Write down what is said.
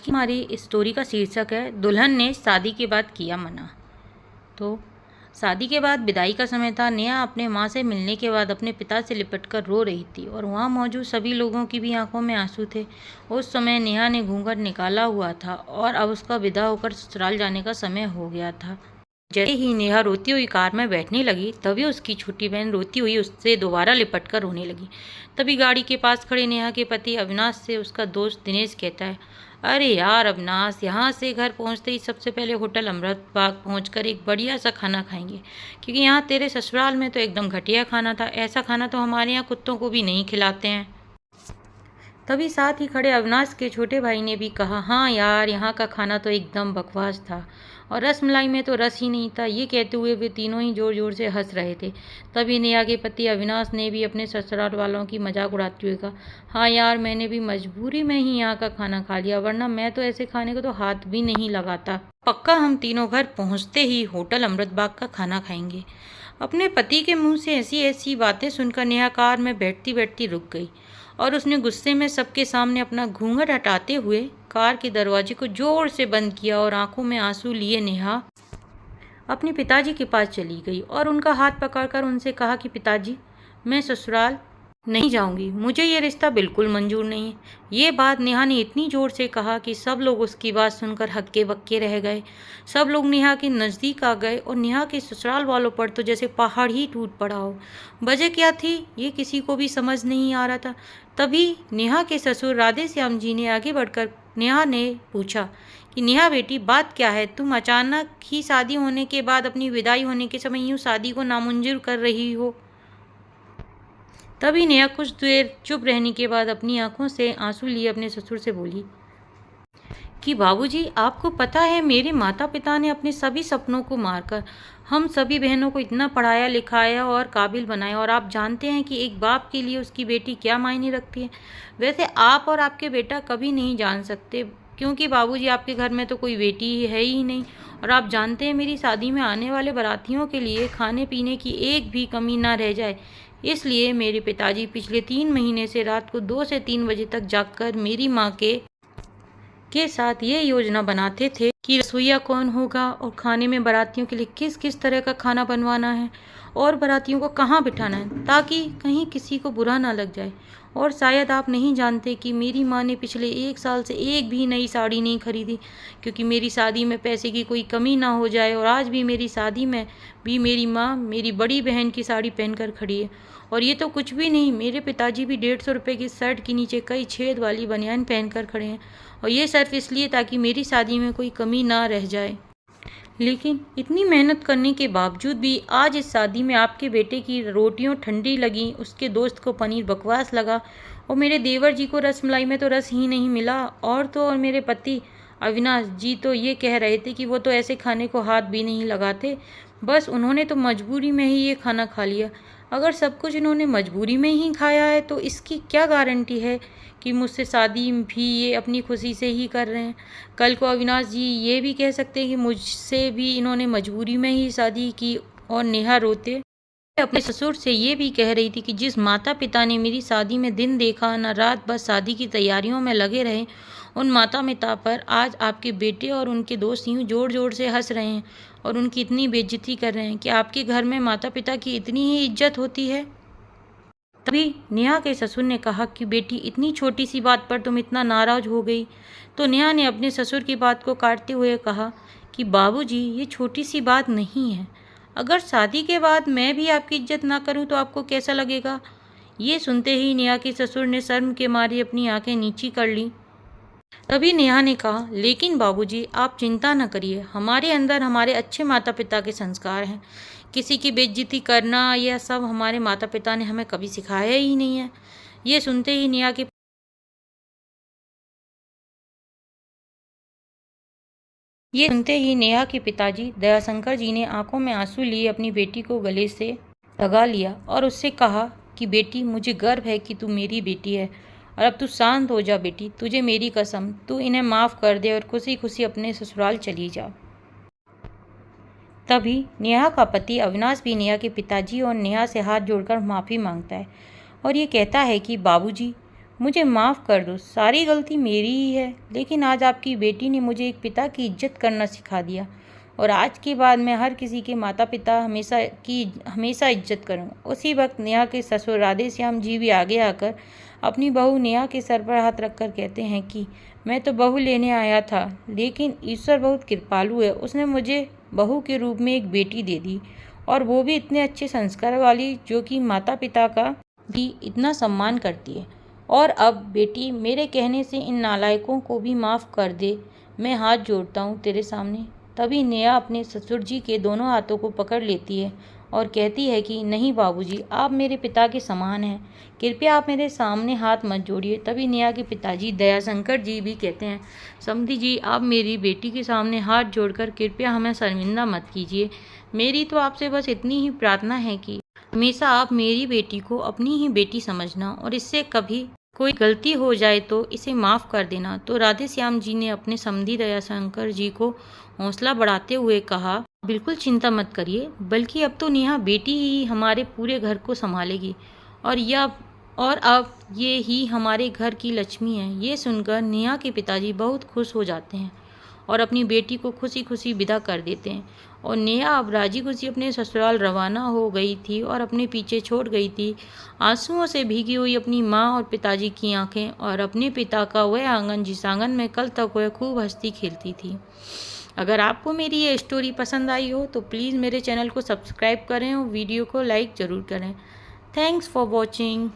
की हमारी स्टोरी का शीर्षक है दुल्हन ने शादी के बाद किया मना। तो शादी के बाद विदाई का समय था। नेहा अपने माँ से मिलने के बाद अपने पिता से लिपटकर रो रही थी और वहाँ मौजूद सभी लोगों की भी आंखों में आंसू थे। उस समय नेहा ने घूंघट निकाला हुआ था और अब उसका विदा होकर ससुराल जाने का समय हो गया था। जैसे ही नेहा रोती हुई कार में बैठने लगी तभी उसकी छोटी बहन रोती हुई उससे दोबारा लिपटकर रोने लगी। तभी गाड़ी के पास खड़े नेहा के पति अविनाश से उसका दोस्त दिनेश कहता है, अरे यार अविनाश, यहाँ से घर पहुँचते ही सबसे पहले होटल अमृत बाग पहुँचकर एक बढ़िया सा खाना खाएंगे, क्योंकि यहाँ तेरे ससुराल में तो एकदम घटिया खाना था। ऐसा खाना तो हमारे यहाँ कुत्तों को भी नहीं खिलाते हैं। तभी साथ ही खड़े अविनाश के छोटे भाई ने भी कहा, हाँ यार, यहाँ का खाना तो एकदम बकवास था और रसमलाई में तो रस ही नहीं था। ये कहते हुए वे तीनों ही जोर जोर से हंस रहे थे। तभी नेहा के पति अविनाश ने भी अपने ससुराल वालों की मजाक उड़ाते हुए कहा, हाँ यार, मैंने भी मजबूरी में ही यहाँ का खाना खा लिया, वरना मैं तो ऐसे खाने को तो हाथ भी नहीं लगाता। पक्का हम तीनों घर पहुँचते ही होटल अमृत बाग का खाना खाएंगे। अपने पति के मुंह से ऐसी ऐसी बातें सुनकर नेहा कार में बैठती बैठती रुक गई और उसने गुस्से में सबके सामने अपना घूंघट हटाते हुए कार के दरवाजे को जोर से बंद किया और आंखों में आंसू लिए नेहा अपने पिताजी के पास चली गई और उनका हाथ पकड़कर उनसे कहा कि पिताजी, मैं ससुराल नहीं जाऊंगी, मुझे ये रिश्ता बिल्कुल मंजूर नहीं है। ये बात नेहा ने इतनी ज़ोर से कहा कि सब लोग उसकी बात सुनकर हक्के बक्के रह गए। सब लोग नेहा के नज़दीक आ गए और नेहा के ससुराल वालों पर तो जैसे पहाड़ ही टूट पड़ा हो। वजह क्या थी ये किसी को भी समझ नहीं आ रहा था। तभी नेहा के ससुर राधे श्याम जी ने आगे बढ़कर नेहा ने पूछा कि नेहा बेटी, बात क्या है? तुम अचानक ही शादी होने के बाद अपनी विदाई होने के समय यूँ शादी को नामंजूर कर रही हो। तभी नेहा कुछ देर चुप रहने के बाद अपनी आंखों से आंसू लिए अपने ससुर से बोली कि बाबूजी, आपको पता है मेरे माता पिता ने अपने सभी सपनों को मारकर हम सभी बहनों को इतना पढ़ाया लिखाया और काबिल बनाया, और आप जानते हैं कि एक बाप के लिए उसकी बेटी क्या मायने रखती है। वैसे आप और आपके बेटा कभी नहीं जान सकते, क्योंकि बाबूजी आपके घर में तो कोई बेटी है ही नहीं, और आप जानते हैं मेरी शादी में आने वाले बारातियों के लिए खाने पीने की एक भी कमी ना रह जाए। इसलिए मेरे पिताजी पिछले 3 महीने से रात को 2 से 3 बजे तक जागकर मेरी माँ के साथ ये योजना बनाते थे कि रसोइया कौन होगा और खाने में बारातियों के लिए किस किस तरह का खाना बनवाना है और बारातियों को कहाँ बिठाना है, ताकि कहीं किसी को बुरा ना लग जाए। और शायद आप नहीं जानते कि मेरी माँ ने पिछले 1 साल से एक भी नई साड़ी नहीं खरीदी, क्योंकि मेरी शादी में पैसे की कोई कमी ना हो जाए। और आज भी मेरी शादी में भी मेरी माँ मेरी बड़ी बहन की साड़ी पहनकर खड़ी है। और ये तो कुछ भी नहीं, मेरे पिताजी भी 150 रुपये की शर्ट के नीचे कई छेद वाली बनियान पहनकर खड़े हैं, और ये सिर्फ इसलिए ताकि मेरी शादी में कोई कमी ना रह जाए। लेकिन इतनी मेहनत करने के बावजूद भी आज इस शादी में आपके बेटे की रोटियां ठंडी लगी, उसके दोस्त को पनीर बकवास लगा और मेरे देवर जी को रसमलाई में तो रस ही नहीं मिला। और मेरे पति अविनाश जी तो ये कह रहे थे कि वो तो ऐसे खाने को हाथ भी नहीं लगाते, बस उन्होंने तो मजबूरी में ही ये खाना खा लिया। अगर सब कुछ इन्होंने मजबूरी में ही खाया है तो इसकी क्या गारंटी है कि मुझसे शादी भी ये अपनी खुशी से ही कर रहे हैं। कल को अविनाश जी ये भी कह सकते हैं कि मुझसे भी इन्होंने मजबूरी में ही शादी की। और नेहा रोते अपने ससुर से ये भी कह रही थी कि जिस माता पिता ने मेरी शादी में दिन देखा न रात, बस शादी की तैयारियों में लगे रहे, उन माता पिता पर आज आपके बेटे और उनके दोस्त यूँ जोर जोर से हंस रहे हैं और उनकी इतनी बेइज्जती कर रहे हैं कि आपके घर में माता पिता की इतनी ही इज्जत होती है। तभी नेहा के ससुर ने कहा कि बेटी, इतनी छोटी सी बात पर तुम इतना नाराज हो गई। तो नेहा ने अपने ससुर की बात को काटते हुए कहा कि बाबूजी, ये छोटी सी बात नहीं है। अगर शादी के बाद मैं भी आपकी इज्जत ना करूं तो आपको कैसा लगेगा? ये सुनते ही नेहा के ससुर ने शर्म के मारे अपनी आंखें नीची कर ली। तभी नेहा ने कहा, लेकिन बाबूजी, आप चिंता न करिए, हमारे अंदर हमारे अच्छे माता पिता के संस्कार हैं। किसी की बेइज्जती करना यह सब हमारे माता पिता ने हमें कभी सिखाया ही नहीं है। ये सुनते ही नेहा के पिताजी दयाशंकर जी ने आंखों में आंसू लिए अपनी बेटी को गले से लगा लिया और उससे कहा कि बेटी, मुझे गर्व है कि तू मेरी बेटी है, और अब तू शांत हो जा बेटी। तुझे मेरी कसम, तू इन्हें माफ़ कर दे और खुशी खुशी अपने ससुराल चली जा। तभी नेहा का पति अविनाश भी नेहा के पिताजी और नेहा से हाथ जोड़कर माफ़ी मांगता है और ये कहता है कि बाबूजी, मुझे माफ़ कर दो, सारी गलती मेरी ही है, लेकिन आज आपकी बेटी ने मुझे एक पिता की इज्जत करना सिखा दिया और आज के बाद मैं हर किसी के माता पिता हमेशा इज्जत करूँगा। उसी वक्त नेहा के ससुर राधेश्याम जी भी आगे आकर अपनी बहू नेहा के सर पर हाथ रखकर कहते हैं कि मैं तो बहू लेने आया था, लेकिन ईश्वर बहुत कृपालु है, उसने मुझे बहू के रूप में एक बेटी दे दी और वो भी इतने अच्छे संस्कार वाली, जो कि माता पिता का भी इतना सम्मान करती है। और अब बेटी, मेरे कहने से इन नालायकों को भी माफ़ कर दे, मैं हाथ जोड़ता हूँ तेरे सामने। तभी नेहा अपने ससुर जी के दोनों हाथों को पकड़ लेती है और कहती है कि नहीं बाबूजी, आप मेरे पिता के समान हैं, कृपया आप मेरे सामने हाथ मत जोड़िए। तभी नेहा के पिताजी दयाशंकर जी भी कहते हैं, समधी जी, आप मेरी बेटी के सामने हाथ जोड़कर कृपया हमें शर्मिंदा मत कीजिए। मेरी तो आपसे बस इतनी ही प्रार्थना है कि हमेशा आप मेरी बेटी को अपनी ही बेटी समझना और इससे कभी कोई गलती हो जाए तो इसे माफ़ कर देना। तो राधेश्याम जी ने अपने समधी दयाशंकर जी को हौसला बढ़ाते हुए कहा, बिल्कुल चिंता मत करिए, बल्कि अब तो नेहा बेटी ही हमारे पूरे घर को संभालेगी और अब ये ही हमारे घर की लक्ष्मी है। ये सुनकर नेहा के पिताजी बहुत खुश हो जाते हैं और अपनी बेटी को खुशी खुशी विदा कर देते हैं। और नेहा अब राजी खुशी अपने ससुराल रवाना हो गई थी और अपने पीछे छोड़ गई थी आंसुओं से भीगी हुई अपनी माँ और पिताजी की आंखें और अपने पिता का वह आंगन जिस आंगन में कल तक वह खूब हंसती खेलती थी। अगर आपको मेरी ये स्टोरी पसंद आई हो तो प्लीज़ मेरे चैनल को सब्सक्राइब करें और वीडियो को लाइक ज़रूर करें। Thanks for watching.